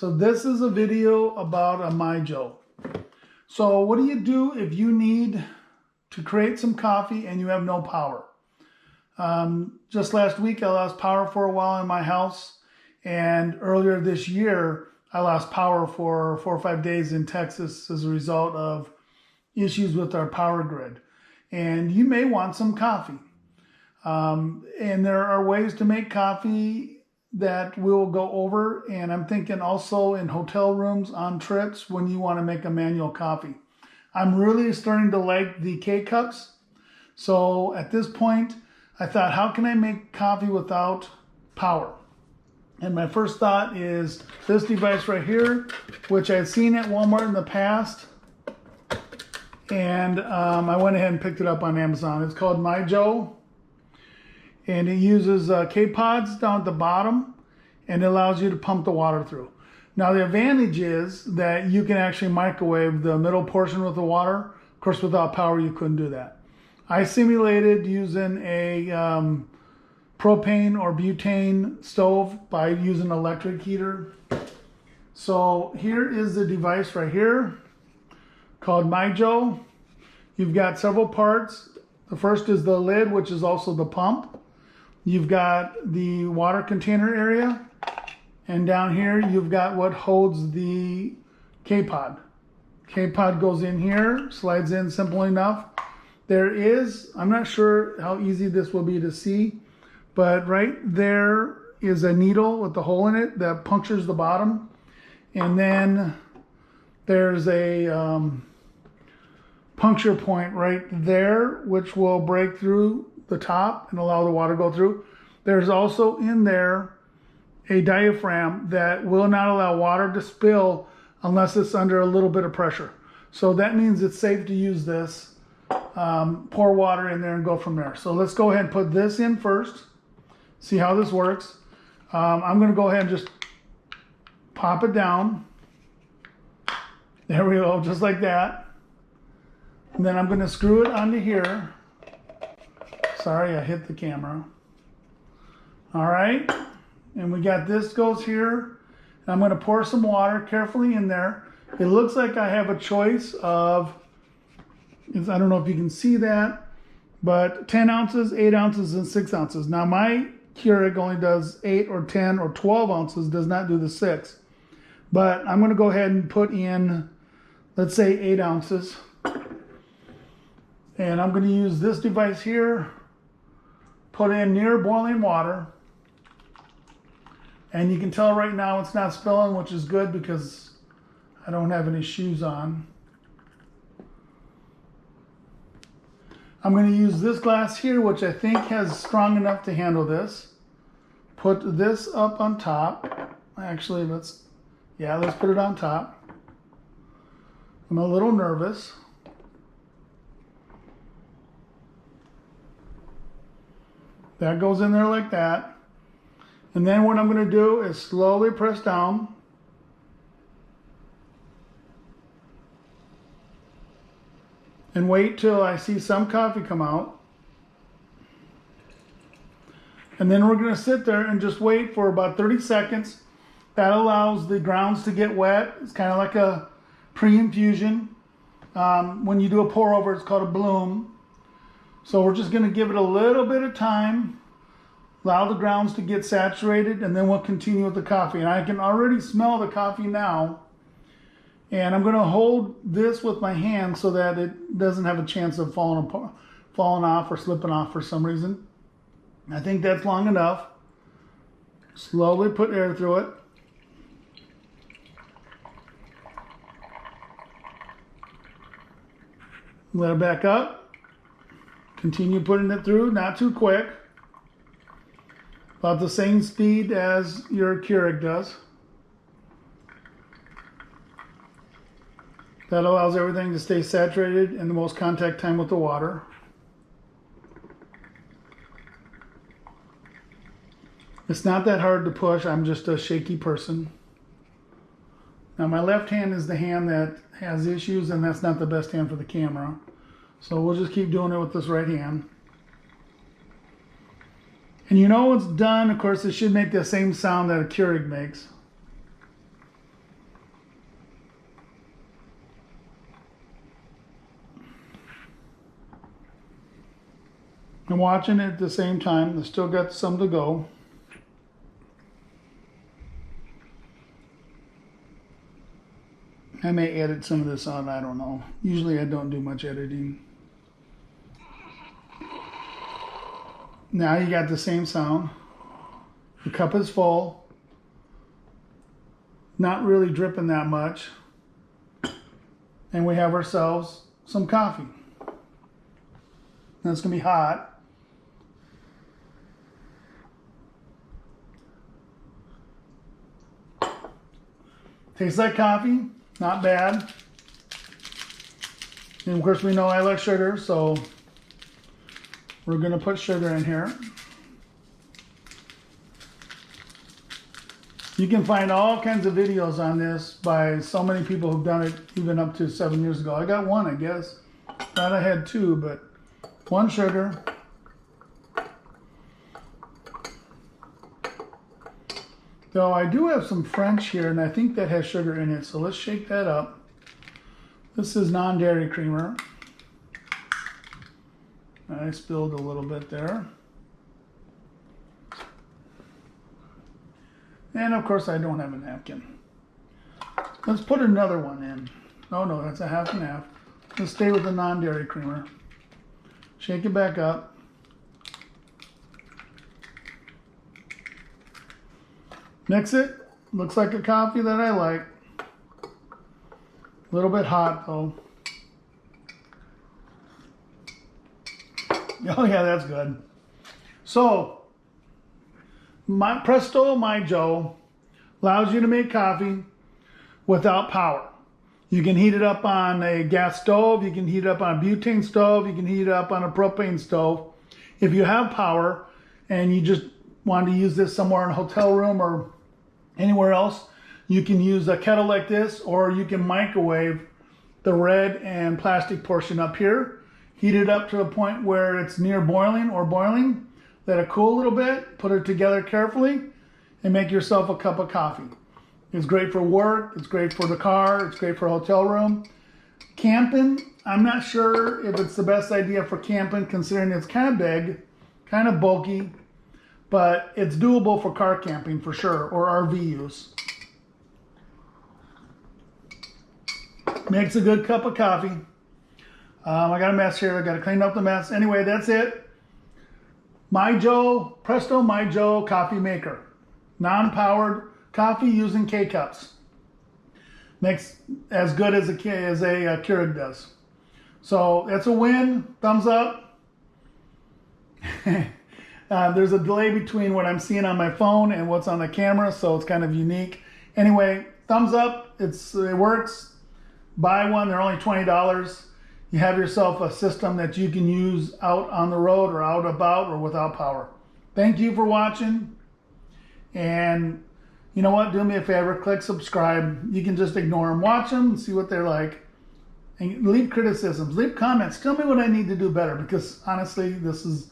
So this is a video about a MyJo. So what do you do if you need to create some coffee and you have no power? Just last week I lost power for a while in my house, and earlier this year I lost power for 4 or 5 days in Texas as a result of issues with our power grid. And you may want some coffee. And there are ways to make coffee that we'll go over, and I'm thinking also in hotel rooms on trips when you want to make a manual coffee. I'm really starting to like the K-cups. So at this point, I thought, how can I make coffee without power? And my first thought is this device right here, which I've seen at Walmart in the past. And I went ahead and picked it up on Amazon. It's called MyJo. And it uses K-pods down at the bottom, and it allows you to pump the water through. Now the advantage is that you can actually microwave the middle portion with the water. Of course, without power, you couldn't do that. I simulated using a propane or butane stove by using an electric heater. So here is the device right here called MyJo. You've got several parts. The first is the lid, which is also the pump. You've got the water container area, and down here you've got what holds the K-pod. K-pod goes in here, slides in simple enough. There is, I'm not sure how easy this will be to see, but right there is a needle with a hole in it that punctures the bottom. And then there's a puncture point right there, which will break through the top and allow the water to go through. There's also in there a diaphragm that will not allow water to spill unless it's under a little bit of pressure. So that means it's safe to use this. Pour water in there and go from there. So let's go ahead and put this in first. See how this works. I'm going to go ahead and just pop it down. There we go, just like that. And then I'm going to screw it onto here. Sorry, I hit the camera. All right, and we got this goes here. And I'm going to pour some water carefully in there. It looks like I have a choice of, I don't know if you can see that, but 10 ounces, 8 ounces, and 6 ounces. Now my Keurig only does 8 or 10 or 12 ounces, does not do the 6. But I'm going to go ahead and put in, let's say 8 ounces. And I'm going to use this device here, put in near boiling water. And you can tell right now it's not spilling, which is good because I don't have any shoes on. I'm going to use this glass here, which I think has strong enough to handle this. Put this up on top. Actually, let's put it on top. I'm a little nervous. That goes in there like that. And then what I'm going to do is slowly press down. And wait till I see some coffee come out. And then we're going to sit there and just wait for about 30 seconds. That allows the grounds to get wet. It's kind of like a pre-infusion. When you do a pour over, it's called a bloom. So we're just going to give it a little bit of time, allow the grounds to get saturated, and then we'll continue with the coffee. And I can already smell the coffee now. And I'm going to hold this with my hand so that it doesn't have a chance of falling off or slipping off for some reason. I think that's long enough. Slowly put air through it. Let it back up. Continue putting it through, not too quick. About the same speed as your Keurig does. That allows everything to stay saturated and the most contact time with the water. It's not that hard to push, I'm just a shaky person. Now my left hand is the hand that has issues, and that's not the best hand for the camera. So we'll just keep doing it with this right hand. And you know it's done, of course, it should make the same sound that a Keurig makes. I'm watching it at the same time. I still got some to go. I may edit some of this out, I don't know. Usually I don't do much editing. Now you got the same sound. The cup is full. Not really dripping that much. And we have ourselves some coffee. Now it's gonna be hot. Tastes like coffee, not bad. And of course we know I like sugar, so we're gonna put sugar in here. You can find all kinds of videos on this by so many people who've done it even up to 7 years ago. I got one, I guess. Thought I had two, but 1 sugar. So I do have some French here, and I think that has sugar in it, so let's shake that up. This is non-dairy creamer. I spilled a little bit there. And of course I don't have a napkin. Let's put another one in. No, that's a half and half. Let's stay with the non-dairy creamer. Shake it back up. Mix it. Looks like a coffee that I like. A little bit hot though. Oh yeah, that's good. So, Presto MyJo allows you to make coffee without power. You can heat it up on a gas stove, you can heat it up on a butane stove, you can heat it up on a propane stove. If you have power and you just want to use this somewhere in a hotel room or anywhere else, you can use a kettle like this, or you can microwave the red and plastic portion up here. Heat it up to a point where it's near boiling or boiling. Let it cool a little bit, put it together carefully, and make yourself a cup of coffee. It's great for work, it's great for the car, it's great for a hotel room. Camping, I'm not sure if it's the best idea for camping, considering it's kind of big, kind of bulky, but it's doable for car camping for sure, or RV use. Makes a good cup of coffee. I got a mess here, I got to clean up the mess. Anyway, that's it. MyJo, Presto MyJo coffee maker. Non-powered coffee using K-cups. Makes as good as a Keurig does. So that's a win. Thumbs up. There's a delay between what I'm seeing on my phone and what's on the camera, so it's kind of unique. Anyway, thumbs up. It works. Buy one. They're only $20. You have yourself a system that you can use out on the road or out about or without power. Thank you for watching. And you know what? Do me a favor. Click subscribe. You can just ignore them. Watch them and see what they're like. And leave criticisms. Leave comments. Tell me what I need to do better, because honestly, this is